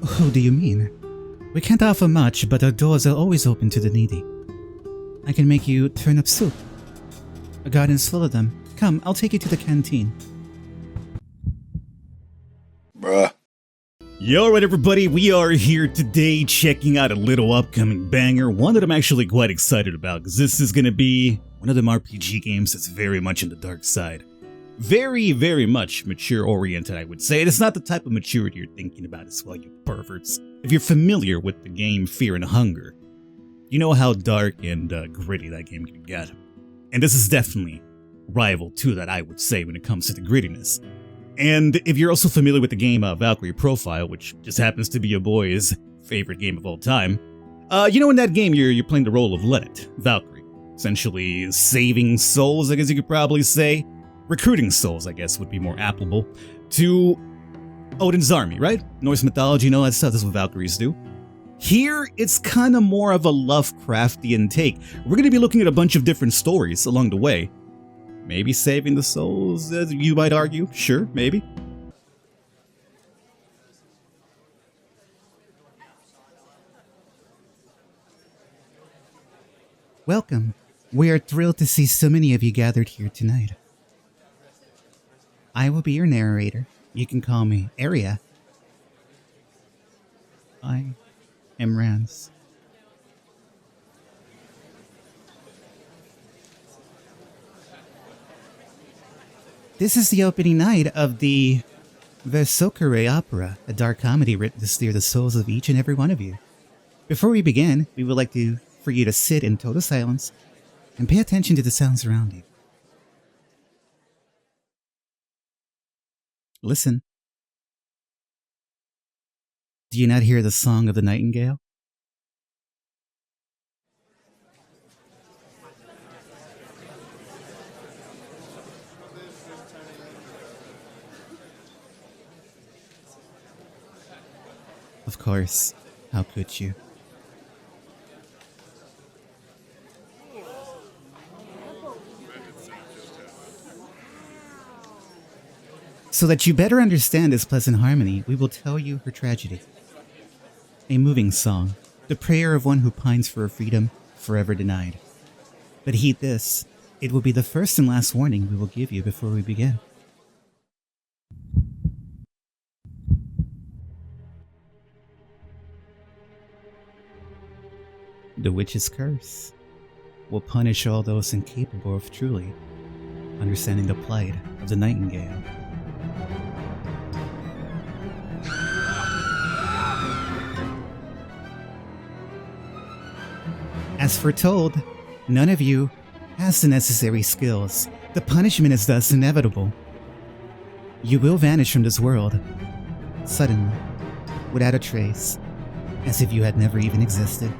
Who do you mean? We can't offer much, but our doors are always open to the needy. I can make you turnip soup. A garden's full of them. Come, I'll take you to the canteen. Bruh. Yo, alright everybody, we are here today checking out a little upcoming banger, one that I'm actually quite excited about, because this is going to be one of them RPG games that's very much in the dark side. Very, very much mature-oriented, I would say. It's not the type of maturity you're thinking about as well, you perverts. If you're familiar with the game Fear and Hunger, you know how dark and gritty that game can get. And this is definitely rival to that, I would say, when it comes to the grittiness. And if you're also familiar with the game Valkyrie Profile, which just happens to be your boy's favorite game of all time, you know in that game you're playing the role of Lennet, Valkyrie. Essentially saving souls, I guess you could probably say. Recruiting souls, I guess, would be more applicable to Odin's army, right? Norse mythology and all that stuff, that's what Valkyries do. Here, it's kind of more of a Lovecraft-inspired take. We're going to be looking at a bunch of different stories along the way. Maybe saving the souls, as you might argue. Sure, maybe. Welcome. We are thrilled to see so many of you gathered here tonight. I will be your narrator. You can call me Aria. I am Rans. This is the opening night of the Versicorae opera, a dark comedy written to steer the souls of each and every one of you. Before we begin, we would like for you to sit in total silence and pay attention to the sounds around you. Listen. Do you not hear the song of the nightingale? Of course, how could you? So that you better understand this pleasant harmony, we will tell you her tragedy. A moving song, the prayer of one who pines for a freedom forever denied. But heed this, it will be the first and last warning we will give you before we begin. The witch's curse will punish all those incapable of truly understanding the plight of the nightingale. As foretold, none of you has the necessary skills. The punishment is thus inevitable. You will vanish from this world, suddenly, without a trace, as if you had never even existed.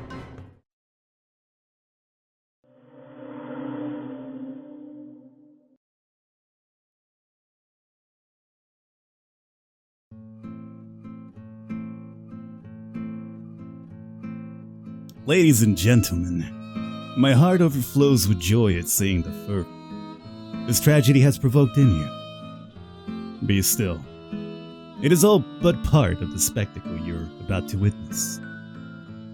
Ladies and gentlemen, my heart overflows with joy at seeing the fervor this tragedy has provoked in you. Be still. It is all but part of the spectacle you're about to witness.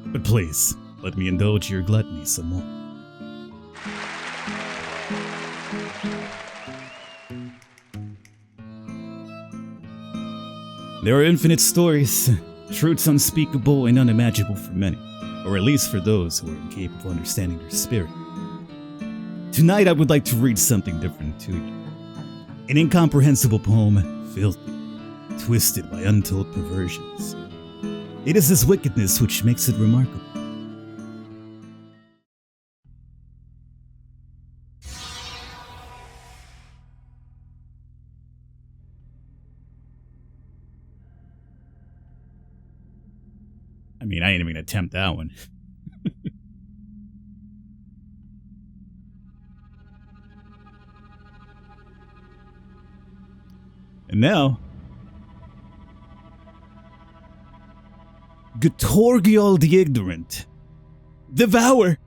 But please, let me indulge your gluttony some more. There are infinite stories, truths unspeakable and unimaginable for many. Or at least for those who are incapable of understanding their spirit. Tonight I would like to read something different to you. An incomprehensible poem, filthy, twisted by untold perversions. It is this wickedness which makes it remarkable. I mean, I ain't even gonna attempt that one. And now, Gtorgiol the Ignorant, devour!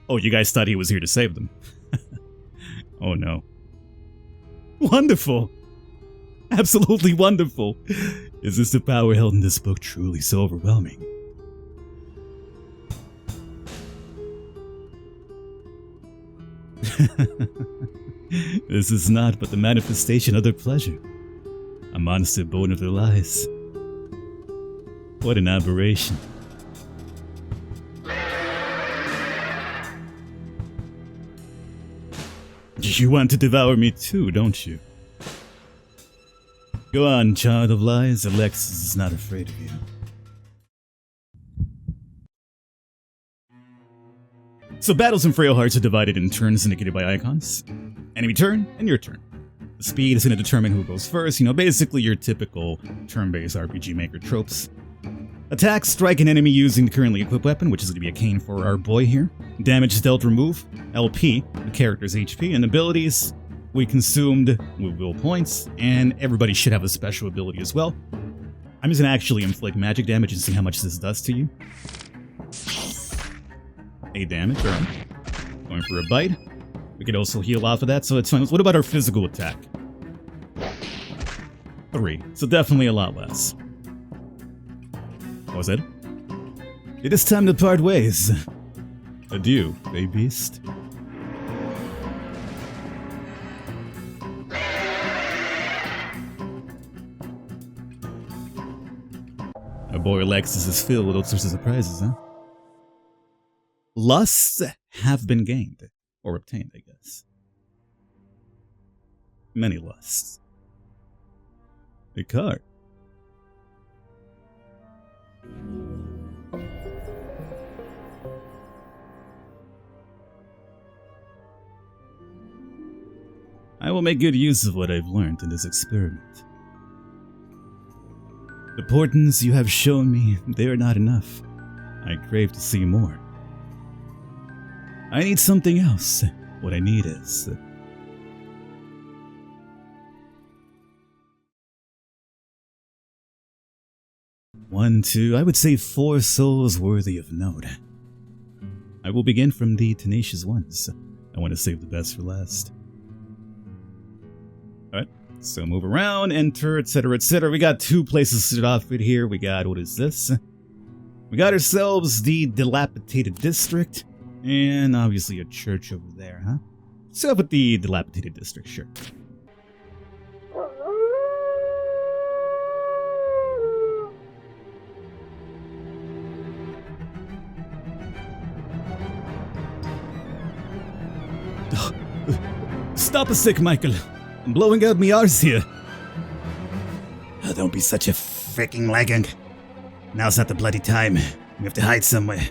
Oh, you guys thought he was here to save them. Oh no. Wonderful! Absolutely wonderful! Is this the power held in this book truly so overwhelming? This is not but the manifestation of their pleasure. A monster born of their lies. What an aberration. You want to devour me too, don't you? Go on, child of lies. Alexis is not afraid of you. So battles in Frail Hearts are divided in turns indicated by icons. Enemy turn and your turn. The speed is going to determine who goes first, basically your typical turn-based RPG Maker tropes. Attack, strike an enemy using the currently equipped weapon, which is going to be a cane for our boy here. Damage dealt, remove. LP, the character's HP, and abilities. We consumed will points, and everybody should have a special ability as well. I'm just going to actually inflict magic damage and see how much this does to you. 8 damage, alright. Going for a bite. We could also heal off of that, so it's fine. What about our physical attack? 3. So definitely a lot less. What was it? It is time to part ways. Adieu, bay beast. Our boy Alexis is filled with all sorts of surprises, huh? Lusts have been gained. Or obtained, I guess. Many lusts. A card. I will make good use of what I've learned in this experiment. The portents you have shown me, they are not enough. I crave to see more. I need something else. What I need is... 1, 2, I would say 4 souls worthy of note. I will begin from the tenacious ones. I want to save the best for last. Alright, so move around, enter, etc, etc. We got 2 places to start off with here. We got, what is this? We got ourselves the dilapidated district. And obviously a church over there, huh? So with the dilapidated district, sure. Stop a sec, Michael. I'm blowing out my arse here. Oh, don't be such a freaking lagging. Now's not the bloody time. We have to hide somewhere.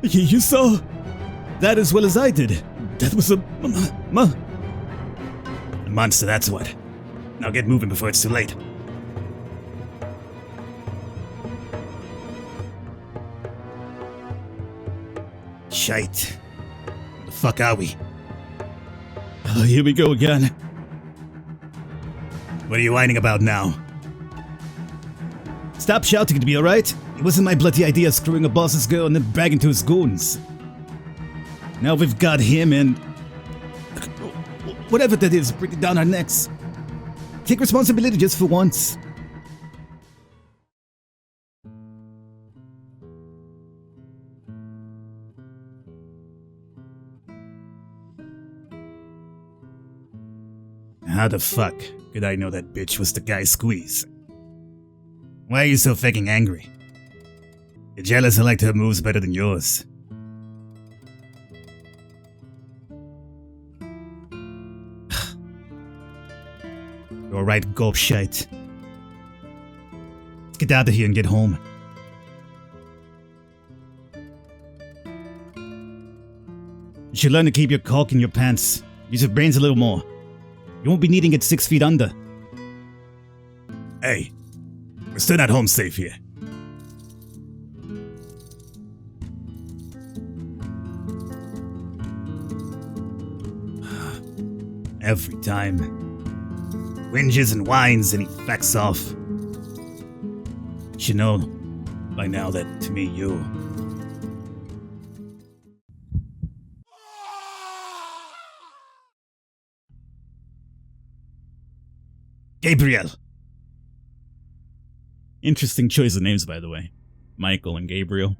You saw that as well as I did. That was a monster, that's what. Now get moving before it's too late. Shite. Where the fuck are we? Oh, here we go again. What are you whining about now? Stop shouting at me, alright? It wasn't my bloody idea screwing a boss's girl and then bragging to his goons. Now we've got him and... whatever that is, breathing down our necks. Take responsibility just for once. How the fuck could I know that bitch was the guy Squeeze? Why are you so fucking angry? You're jealous I liked her moves better than yours. You're alright, gulp shite. Let's get out of here and get home. You should learn to keep your cock in your pants. Use your brains a little more. You won't be needing it 6 feet under. Hey, we're still not home safe here. Every time. Whinges and whines and he backs off. You should know by now that to me Gabriel. Interesting choice of names, by the way. Michael and Gabriel.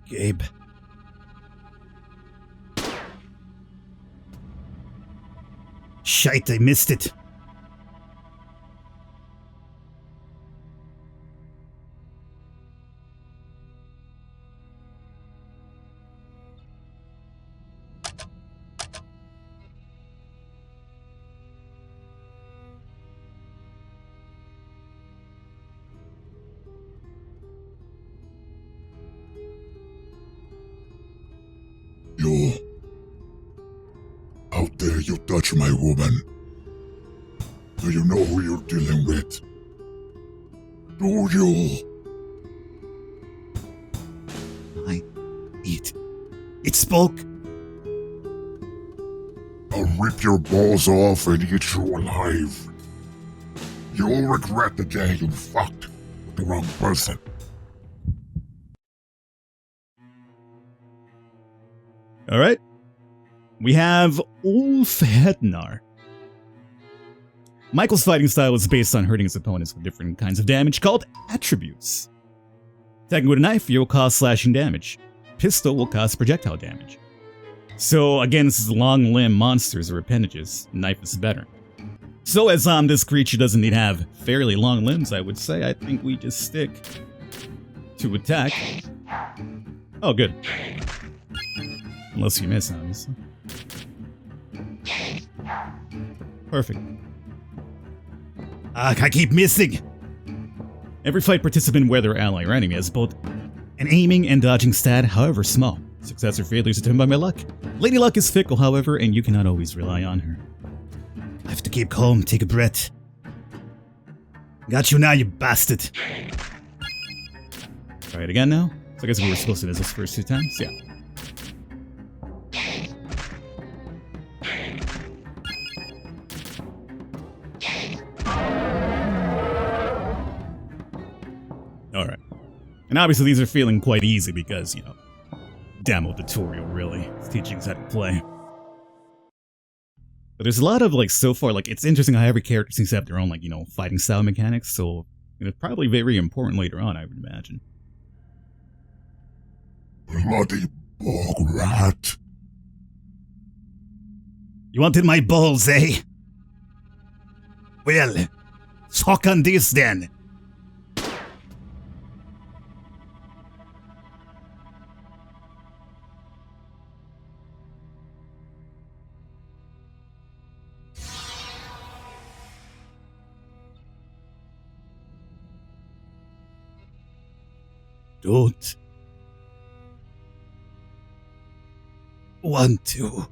Gabe. Shite, I missed it. You. How dare you touch my woman? Do you know who you're dealing with? Do you? It spoke. I'll rip your balls off and eat you alive. You'll regret the day you fucked with the wrong person. Alright. We have Ulfhednar. Michael's fighting style is based on hurting his opponents with different kinds of damage called attributes. Attacking with a knife, you will cause slashing damage. Pistol will cause projectile damage. So against long limb monsters or appendages, knife is better. So as this creature doesn't need to have fairly long limbs, I would say, I think we just stick to attack. Oh, good. Unless you miss, obviously. Perfect. I keep missing! Every fight participant, whether ally or enemy, has both an aiming and dodging stat, however small. Success or failure is determined by my luck. Lady Luck is fickle, however, and you cannot always rely on her. I have to keep calm, take a breath. Got you now, you bastard! Try it again now? So I guess we were supposed to do this first 2 times? Yeah. Alright. And obviously these are feeling quite easy because, you know, demo tutorial really. It's teaching us how to play. But there's a lot of, like, so far, like, it's interesting how every character seems to have their own, like, you know, fighting style mechanics, so it's probably very important later on, I would imagine. Bloody bog rat. You wanted my balls, eh? Well, suck on this then. Don't want to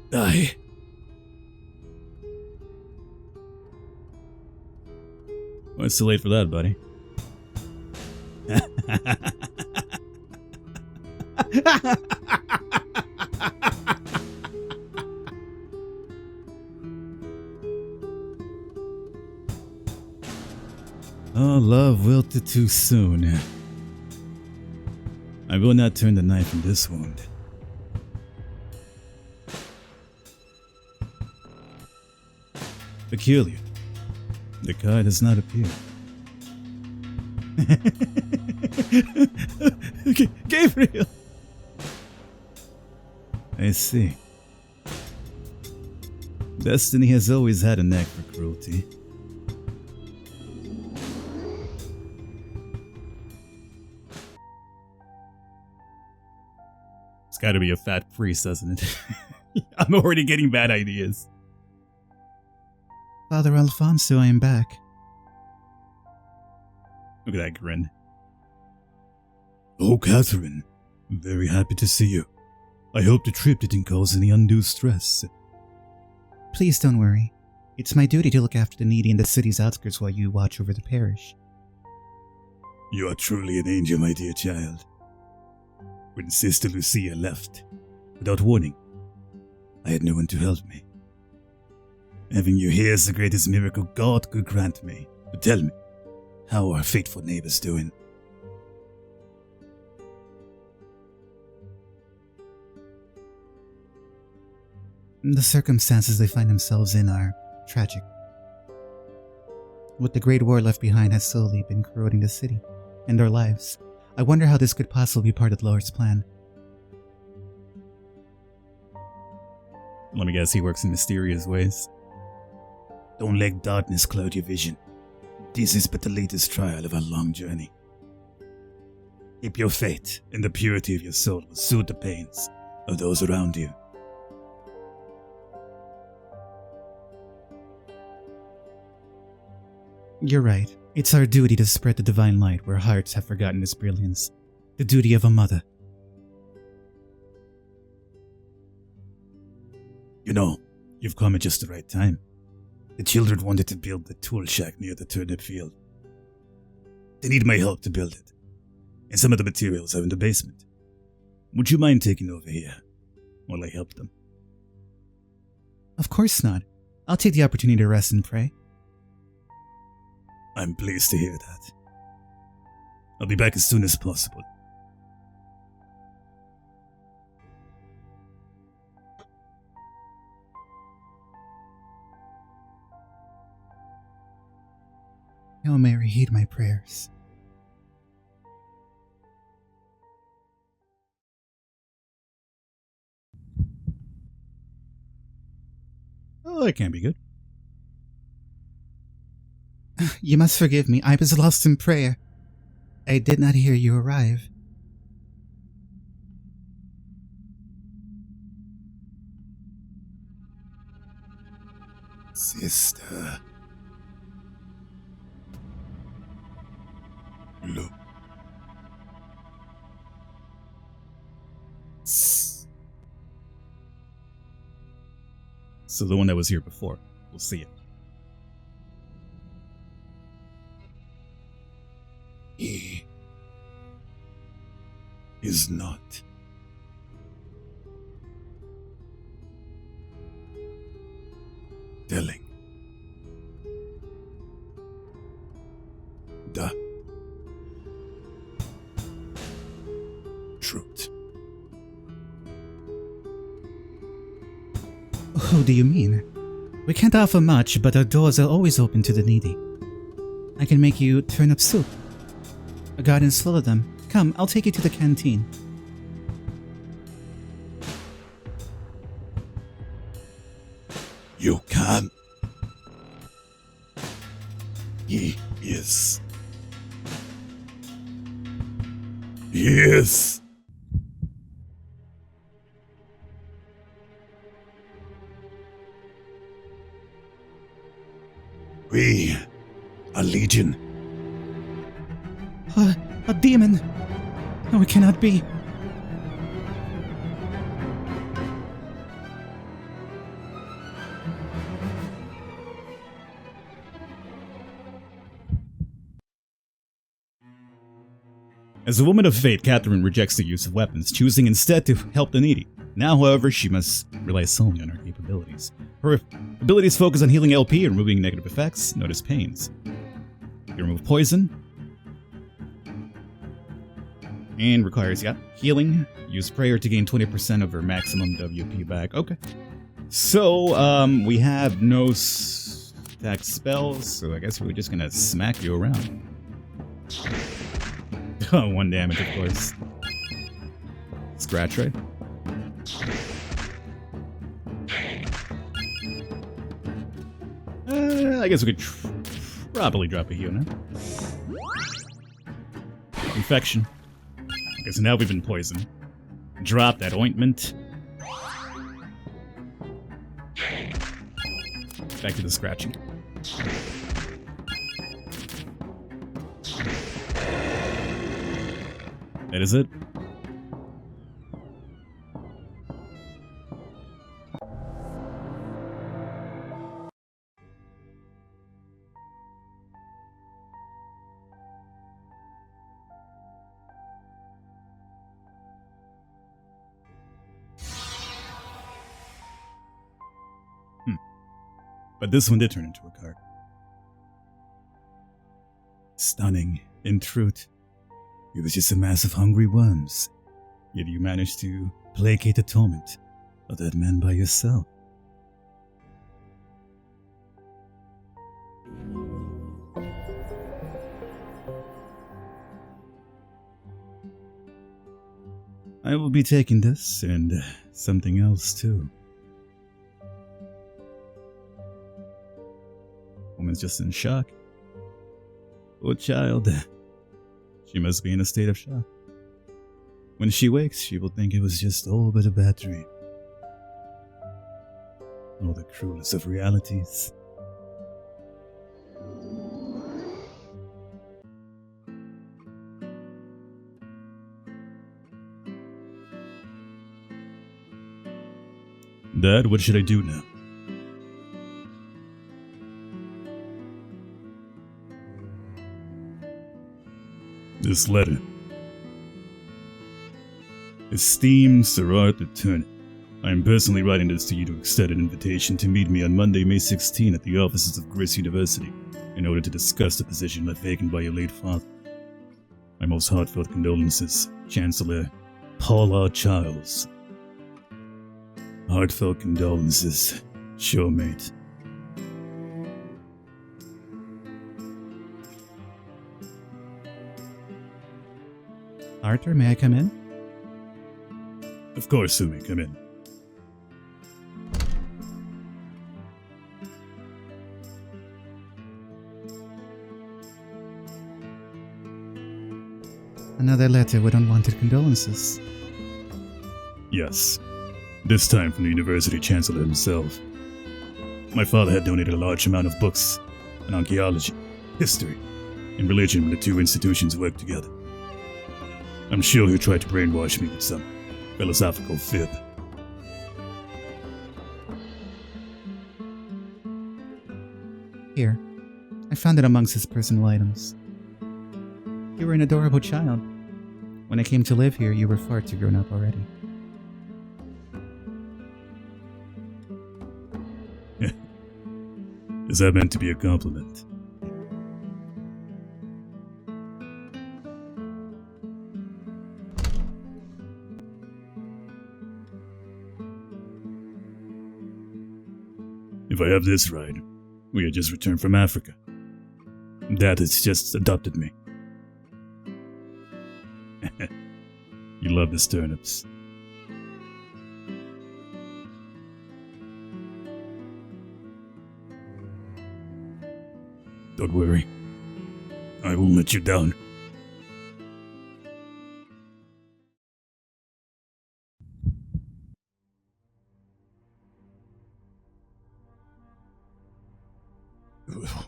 die. Well, it's too late for that, buddy. Oh, love wilted too soon. I will not turn the knife in this wound. Peculiar. The card does not appear. Gabriel! I see. Destiny has always had a knack for cruelty. It's gotta be a fat priest, doesn't it? I'm already getting bad ideas. Father Alfonso, I am back. Look at that grin. Oh, Catherine. I'm very happy to see you. I hope the trip didn't cause any undue stress. Please don't worry. It's my duty to look after the needy in the city's outskirts while you watch over the parish. You are truly an angel, my dear child. When Sister Lucia left, without warning, I had no one to help me. Having you here is the greatest miracle God could grant me. But tell me, how are our faithful neighbors doing? The circumstances they find themselves in are tragic. What the Great War left behind has slowly been corroding the city and our lives. I wonder how this could possibly be part of the Lord's plan. Let me guess, he works in mysterious ways. Don't let darkness cloud your vision. This is but the latest trial of a long journey. Keep your faith, and the purity of your soul will soothe the pains of those around you. You're right. It's our duty to spread the divine light where hearts have forgotten its brilliance. The duty of a mother. You know, you've come at just the right time. The children wanted to build the tool shack near the turnip field. They need my help to build it, and some of the materials are in the basement. Would you mind taking over here while I help them? Of course not. I'll take the opportunity to rest and pray. I'm pleased to hear that. I'll be back as soon as possible. Hail Mary, heed my prayers. Oh, that can't be good. You must forgive me. I was lost in prayer. I did not hear you arrive. Sister. Look. So the one that was here before. We'll see it. He is not telling the truth. Who do you mean? We can't offer much, but our doors are always open to the needy. I can make you turnip soup. A garden's full of them. Come, I'll take you to the canteen. You can. He is. Yes. We are Legion. A demon! No, it cannot be. As a woman of faith, Catherine rejects the use of weapons, choosing instead to help the needy. Now, however, she must rely solely on her capabilities. Her abilities focus on healing LP and removing negative effects, notice pains. You remove poison. And requires, healing. Use prayer to gain 20% of her maximum WP back. Okay. So, we have no stacked spells, so I guess we're just gonna smack you around. Oh, 1 damage, of course. Scratch, right? I guess we could probably drop a heal now. Infection. Okay, so now we've been poisoned. Drop that ointment. Back to the scratching. That is it. But this one did turn into a card. Stunning, in truth. It was just a mass of hungry worms. Yet you managed to placate the torment of that man by yourself. I will be taking this and something else too. Woman's just in shock. Poor child. She must be in a state of shock. When she wakes, she will think it was just all but a bad dream. Oh, the cruelest of realities. Dad, what should I do now? This letter. Esteemed Sir Arthur Turner, I am personally writing this to you to extend an invitation to meet me on Monday, May 16 at the offices of Gris University in order to discuss the position left vacant by your late father. My most heartfelt condolences, Chancellor Paula Childs. Heartfelt condolences, sure mate. Arthur, may I come in? Of course, Sumi, come in. Another letter with unwanted condolences. Yes. This time from the University Chancellor himself. My father had donated a large amount of books on archaeology, history, and religion when the two institutions worked together. I'm sure he tried to brainwash me with some philosophical fib. Here, I found it amongst his personal items. You were an adorable child. When I came to live here, you were far too grown up already. Is that meant to be a compliment? If I have this right, we had just returned from Africa. Dad has just adopted me. You love his turnips. Don't worry. I won't let you down.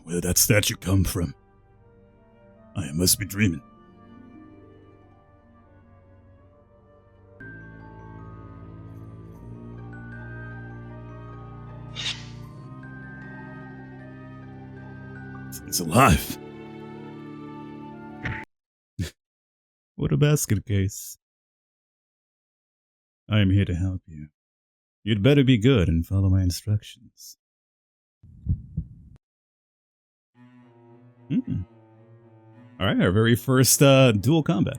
Where that statue come from? I must be dreaming. It's alive. What a basket case. I am here to help you. You'd better be good and follow my instructions. Alright, our very first dual combat.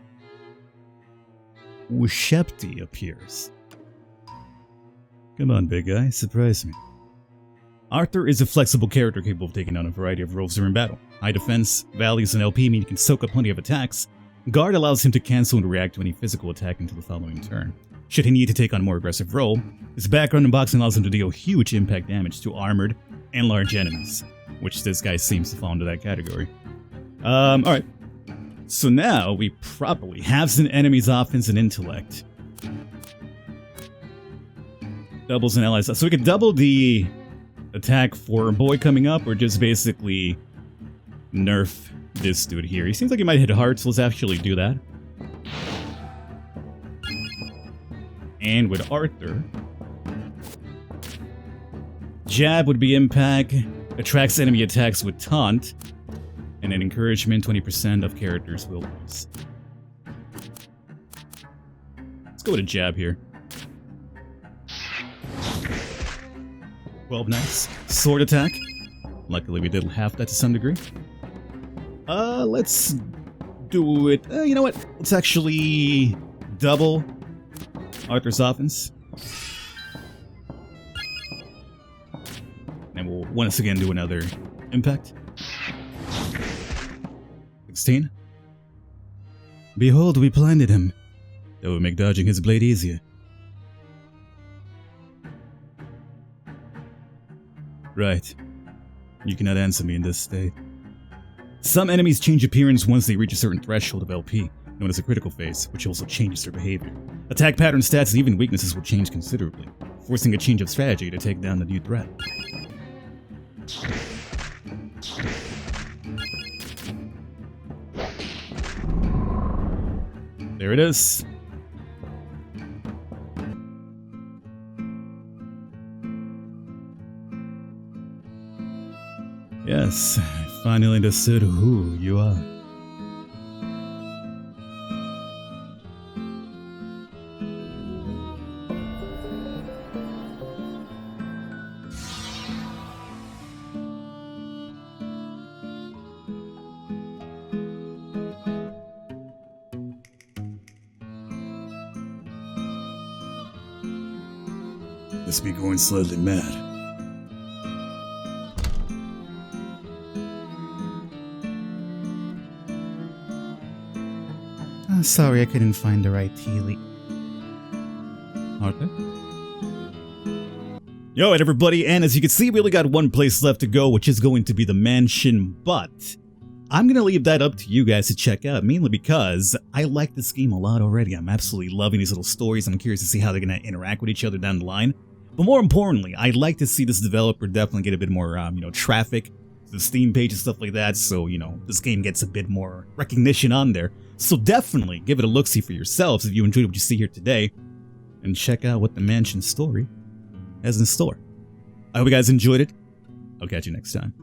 Ushepti appears. Come on, big guy, surprise me. Arthur is a flexible character capable of taking on a variety of roles during battle. High defense, values an LP mean he can soak up plenty of attacks. Guard allows him to cancel and react to any physical attack until the following turn. Should he need to take on a more aggressive role, his background in boxing allows him to deal huge impact damage to armored and large enemies, which this guy seems to fall into that category. Alright. So now we properly have an enemy's offense and intellect. Doubles an ally's. So we can double the attack for a boy coming up, or just basically nerf this dude here. He seems like he might hit hard, so let's actually do that. And with Arthur, jab would be impact, attracts enemy attacks with taunt, and an encouragement 20% of characters will lose. Let's go with a jab here. 12, nice. Sword attack. Luckily we did half that to some degree. Let's do it. You know what? Let's actually double Arthur's offense. And we'll once again do another impact. 16. Behold, we blinded him. That would make dodging his blade easier. Right. You cannot answer me in this state. Some enemies change appearance once they reach a certain threshold of LP, known as a critical phase, which also changes their behavior. Attack pattern, stats, and even weaknesses will change considerably, forcing a change of strategy to take down the new threat. There it is. Yes, I finally understood who you are. Must be going slightly mad. Oh, sorry, I couldn't find the right tea leaf. Arthur? Yo, right, everybody, and as you can see, we only got one place left to go, which is going to be the mansion, but I'm going to leave that up to you guys to check out, mainly because I like this game a lot already. I'm absolutely loving these little stories. I'm curious to see how they're going to interact with each other down the line. But more importantly, I'd like to see this developer definitely get a bit more, traffic to the Steam page and stuff like that, so, this game gets a bit more recognition on there. So definitely give it a look-see for yourselves if you enjoyed what you see here today, and check out what the mansion story has in store. I hope you guys enjoyed it. I'll catch you next time.